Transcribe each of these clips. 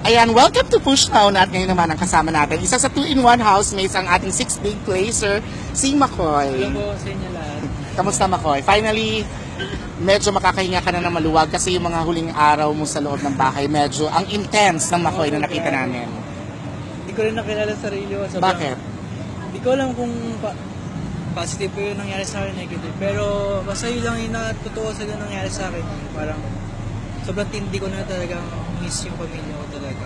Ayan, welcome to Push Now at ngayon naman ang kasama natin. Isa sa 2-in-1 housemates ang ating 6 big placer, si Makoy. Hello po sa inyo lahat. Kamusta Makoy? Finally, medyo makakahinga ka na ng maluwag kasi yung mga huling araw mo sa loob ng bahay, medyo ang intense ng Makoy na nakita namin. Hindi ko rin nakilala sa sarili ko. Bakit? Hindi ko alam kung positive po yung nangyari sa akin, negative. Pero basta yun lang yung totoo sa nangyari sa akin. Parang sobrang tindi ko na talagang miss yung pamilya ko talaga.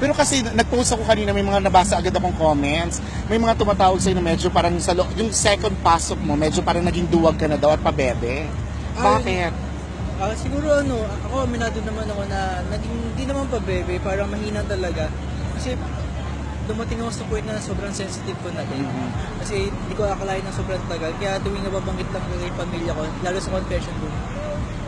Pero kasi nag-post ako kanina, may mga nabasa agad akong comments. May mga tumatawag sa'yo na medyo parang yung second pasok mo, medyo parang naging duwag ka na daw at pabebe. Bakit? Siguro ako aminado naman ako na naging hindi naman pa bebe, parang mahina talaga. Kasi dumating ako sa point na sobrang sensitive ko na din. Kasi hindi ko akalain na sobrang tagal. Kaya tuwing nababanggit lang ko yung pamilya ko, lalo sa confession room,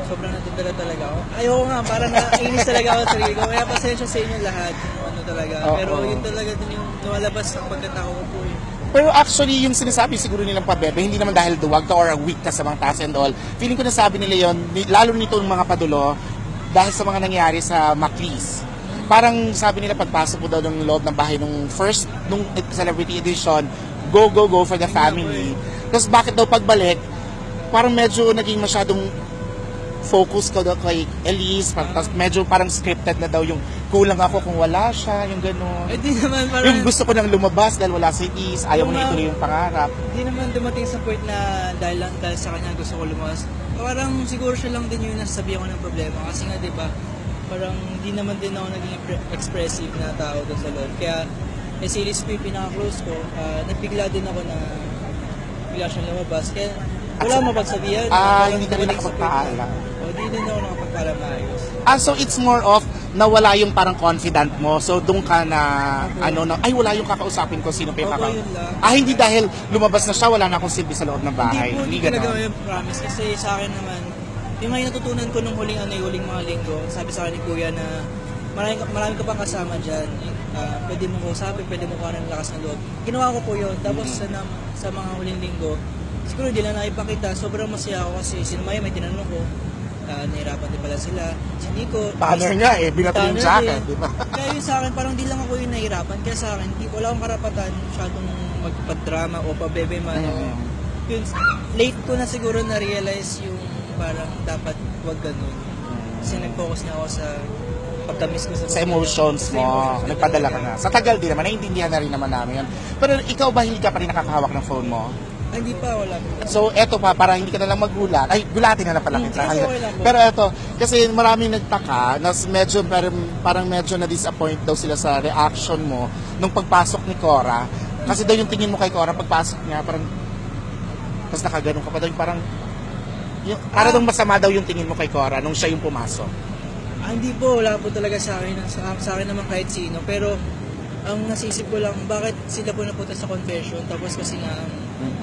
sobrang natutala talaga ako. Ayoko nga, parang nainis talaga ako sa sarili ko. Kaya pasensya sa inyo lahat. Ano talaga. Pero yun talaga din yung lumalabas sa pagkatao ko po eh. Pero actually, yung sinasabi siguro nilang pabebe, hindi naman dahil duwag ka or weak ka sa mga taas and all. Feeling ko nasabi nila yun, lalo nitong mga padulo, dahil sa mga nangyari sa Maclis. Parang sabi nila pagpasok mo daw ng loob ng bahay nung celebrity edition, go for the family. Tapos bakit daw pagbalik, parang medyo naging masyadong focus ka daw kay Elise, tapos medyo parang scripted na daw yung kulang ako kung wala siya, yung gano'n. Eh di naman parang... Yung gusto ko nang lumabas dahil wala si Elise, ayaw mo na ituloy yung pangarap. Hindi naman dumating sa point na dahil sa kanya gusto ko lumabas. Parang siguro siya lang din yung nasasabihan ko ng problema. Kasi nga diba, parang hindi naman din ako naging expressive na tao doon sa loob. Kaya si Elise po yung pinaka-close ko, nagpigla din ako na bigla siyang lumabas. Kaya wala mapagsabihan. Hindi ka rin nakapagpaalam. Hindi din ako nakapagpaalam na ayos. So it's more of nawala yung parang confident mo. So doon ka na ay wala yung kakausapin ko sino pa yung Yun lang. hindi dahil lumabas na siya, wala na akong silbi sa loob ng bahay. Hindi ko nagawa yung promise kasi sa akin naman, yung ngayon natutunan ko nung huling mga linggo, sabi sa akin ni Kuya na marami ka pang kasama dyan. Pwede mo kausapin, pwede mo kuha ng lakas ng loob. Ginawa ko po yun. Tapos sa mga huling linggo, siguro hindi lang nakipakita. Sobrang masaya ako kasi si Maya may tinanong ko. Nahirapan din pala sila. Si Nico. Banner nga binato yung jacket, di ba? Kaya yun sa akin, parang di lang ako yung nahirapan. Kaya sa akin, wala akong karapatan masyadong magpadrama o pabebe man. Yun, late ko na siguro na-realize yung parang dapat wag ganun. Kasi nag-focus na ako sa pagtamis ko sa emotions mo. Nagpadala ka na. Sa tagal din naman, naiintindihan na rin naman namin yun. Pero ikaw ba hindi ka pa rin nakakahawak ng phone mo? Hindi pa, wala po. So, eto pa, para hindi ka na lang magulat. Ay, gulatin na pala kita. Okay Pero eto, kasi maraming nagtaka, na medyo, parang medyo na-disappoint daw sila sa reaction mo nung pagpasok ni Cora. Kasi daw yung tingin mo kay Cora, pagpasok niya, parang, tapos nakaganon ka pa daw, parang daw masama daw yung tingin mo kay Cora nung siya yung pumasok. Hindi po, wala po talaga sa akin. Sa akin naman kahit sino. Pero, ang nasisip ko lang, bakit sila po napunta sa confession, tapos kasi nga,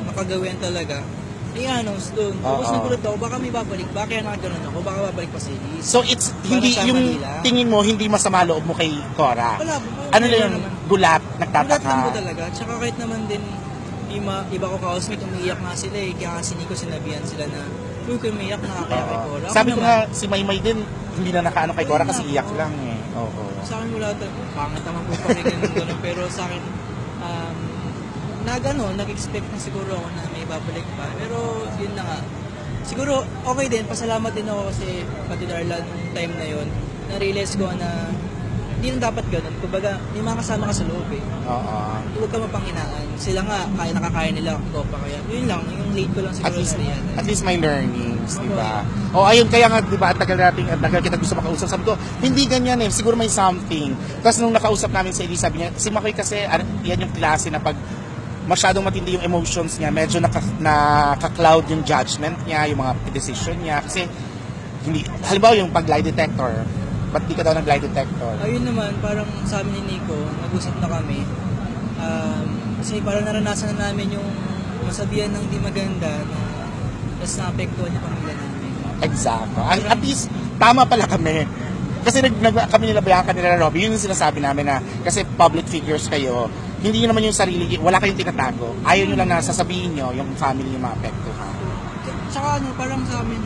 makagawian talaga, i-announce doon. Tapos nagulat ako, baka may babalik, baka nakaganon ako, baka babalik pa si Elise. So it's, hindi, yung tingin mo, hindi masama loob mo kay Cora? Wala po. Ano na yun? Gulat, nagtataka? Gulat lang po talaga. Tsaka kahit naman din, iba ko ka-housemate, umiiyak nga sila eh. Kaya kasi Nico sinabihan sila na, uy, kung umiiyak, nakakaya kay Cora. Sabi ko nga, si Maymay din, hindi na nakaano kay Cora kasi iyak lang eh. Oo. Sa akin wala talaga, pangit naman po pakinggan ng gano'n, pero sa akin, nag-expect na siguro ako na may babalik pa. Pero yun na nga. Siguro okay din, pasalamat din ako kasi pati Darla nung time na yun, na-realize ko na hindi na dapat ganun. Kumbaga, may mga kasama ka sa loob eh. Huwag ka mapanghinaan. Sila nga, nakakaya nila ako pa kaya. Yun lang, yung late ko lang siguro at least may learnings, di ba? Ayun, kaya nga, di ba, at tagal kita gusto makausap. Sabi ko, hindi ganyan eh, siguro may something. Tapos nung nakausap namin si Elise, sabi niya, si Makoy kasi, yan yung klase na pag masyadong matindi yung emotions niya, medyo naka-cloud yung judgment niya, yung mga decision niya. Kasi, halimbawa yung pag-lie detector, ba't di ka daw nag-lie detector? Ayun naman, parang sabi ni Nico, nag-usap na kami. Kasi parang naranasan na namin yung masabihan ng di maganda na mas naapektuhan yung pamilya namin. Exacto. At least, tama pala kami. Kasi kami nilabayan kanila Robby, yun yung sinasabi namin na kasi public figures kayo, hindi nyo naman yung sarili, wala kayong tinatago. Ayaw nyo lang na sasabihin nyo yung family yung maapektuhan. Tsaka parang sa amin,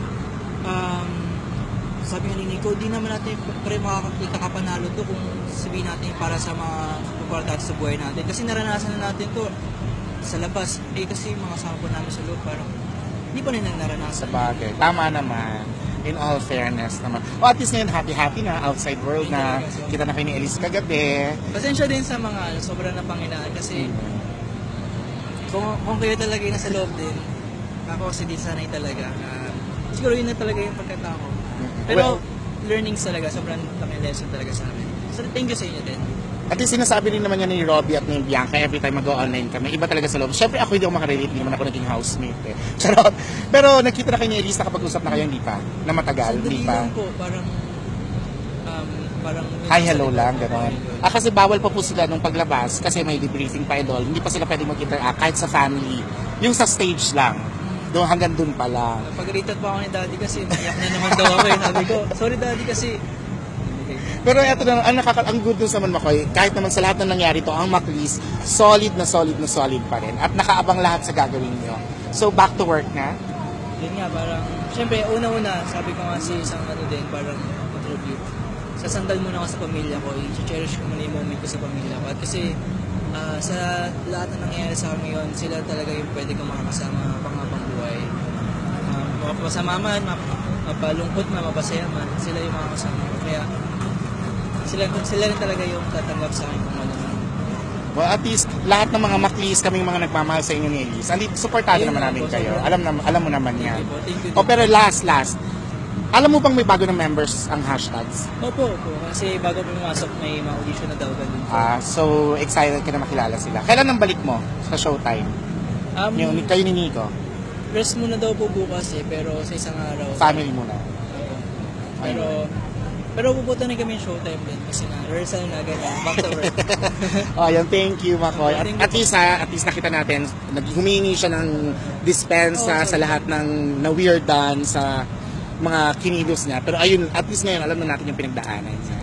sabi nga ni Nico, di naman natin makakapanalo to kung sabihin natin para sa mga importante sa buhay natin. Kasi naranasan na natin to sa labas. Kasi mga kasama po namin sa loob, parang hindi pa rin naranasan. Sabagay. Tama naman. In all fairness naman. O at least ngayon, happy-happy na outside world na kita na kayo ni Elise kagabi. Pasensya din sa mga sobrang napanginaan kasi kung kayo talaga yung nasa loob din, ako kasi di sanay talaga. Siguro yun na talaga yung pagkatao ko. Pero learnings talaga, sobrang laking lesson talaga sa amin. So thank you sa inyo din. At yung sinasabi rin naman niya ni Robbie at ni Bianca every time mag-online kami, iba talaga sa loob. Siyempre ako hindi ako makarelate, hindi naman ako naging housemate eh. Charot. Pero nakita na kayo ni Elise, nakapag-usap na kayo, hindi pa? Na matagal, Sandali hindi pa? lang po, parang Hi, hello lang, gano'n. Kasi bawal pa po sila nung paglabas kasi may debriefing pa and all. Hindi pa sila pwede mag-interact kahit sa family. Yung sa stage lang. Doon hanggang doon pa lang. Pag-rated pa ako ni Daddy kasi naiyak na naman daw ako eh. Sabi ko, sorry Daddy kasi. Pero eto na, ang good news naman, Makoy, kahit naman sa lahat na nangyari to, ang Maclis, solid na solid na solid pa rin. At nakaabang lahat sa gagawin nyo. So, back to work na? Yun nga, parang, syempre, una-una, sabi ko nga si isang din, parang contribute. Sasandal muna ako sa pamilya ko, i-cherish ko muna yung moment ko sa pamilya ko. At kasi, sa lahat na nangyayari sa akin ngayon, sila talaga yung pwede kong makakasama panghabang buhay. Mapasama man, mapalungkot man, mapasaya man, sila yung makakasama ko. Kaya, sila rin talaga yung tatanggap sa akin kung ano man. Well, at least, lahat ng mga Maclis, kaming mga nagmamahal sa inyo ni Elise. Supportado Ayun naman naman namin po, kayo. sobrang- Alam mo naman yan. Thank you. O pero last. Alam mo bang may bago ng members ang hashtags? Opo. Kasi bago pumasok, may mga audition na daw ganun. So, excited ka na makilala sila. Kailan ang balik mo sa showtime? Kayo ni Nico? Rest muna daw po bukas eh, pero sa isang araw. Family muna. Pero pupunta na kami yung showtime din kasi na rehearsal na ganyan. Back to work. Ayan, thank you, Makoy. Thank you At least nakita natin, humingi siya ng dispensa sa lahat ng na-weirdan sa mga kinilos niya. Pero ayun, at least ngayon, alam na natin yung pinagdaanan niya.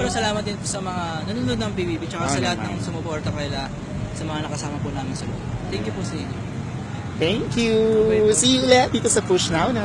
Salamat din po sa mga nanonood ng PBB tsaka sa lahat naman. ng sumuporta kaila sa mga nakasama po namin sa loob. Thank you po sa inyo. Thank you! Bye-bye po. See you ulit dito sa Push Now na.